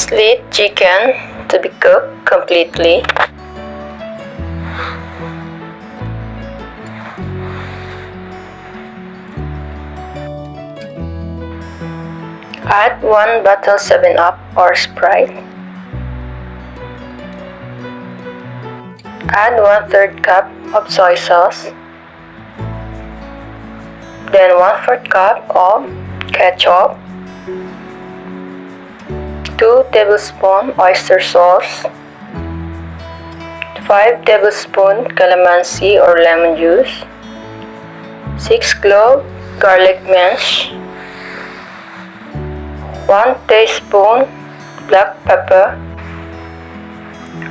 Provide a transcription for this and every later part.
Slit chicken to be cooked completely. Add 1 bottle 7-Up or Sprite. Add 1/3 cup of soy sauce. Then 1/4 cup of ketchup. 2 tablespoons oyster sauce. 5 tablespoons calamansi or lemon juice. 6 cloves garlic mash. 1 teaspoon black pepper.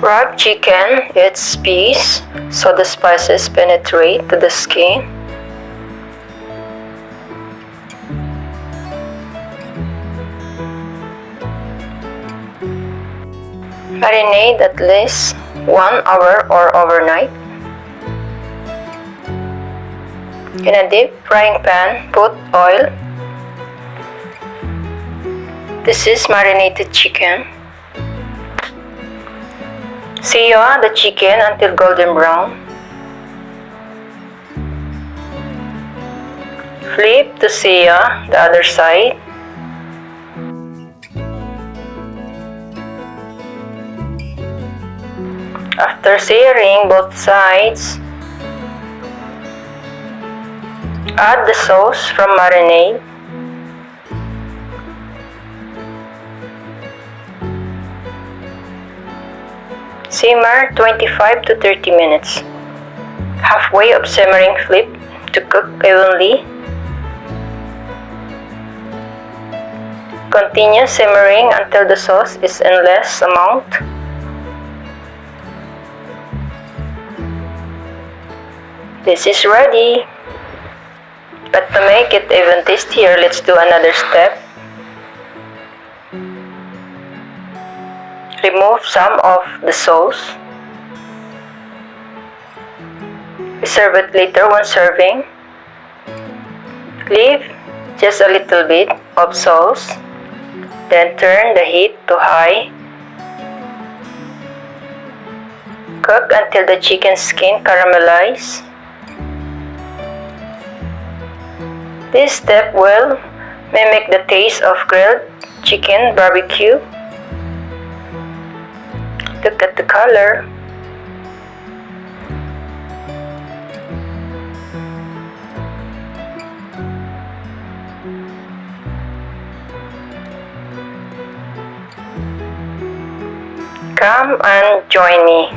Wrap chicken its piece so the spices penetrate to the skin. Marinate at least 1 hour or overnight. In a deep frying pan, put oil. This is marinated chicken. Sear the chicken until golden brown. Flip to sear the other side. After searing both sides, add the sauce from marinade. Simmer 25 to 30 minutes. Halfway of simmering, flip to cook evenly. Continue simmering until the sauce is in less amount. This is ready. But to make it even tastier, let's do another step. Remove some of the sauce. Reserve it later when serving. Leave just a little bit of sauce. Then turn the heat to high. Cook until the chicken skin caramelizes. This step will mimic the taste of grilled chicken barbecue. Look at the color. Come and join me.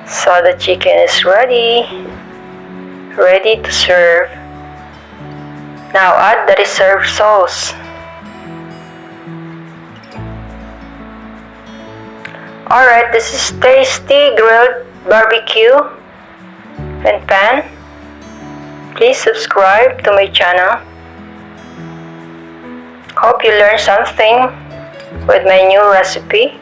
So the chicken is ready to serve. Now add the reserved sauce. Alright, this is tasty grilled barbecue in pan. Please subscribe to my channel. Hope you learned something with my new recipe.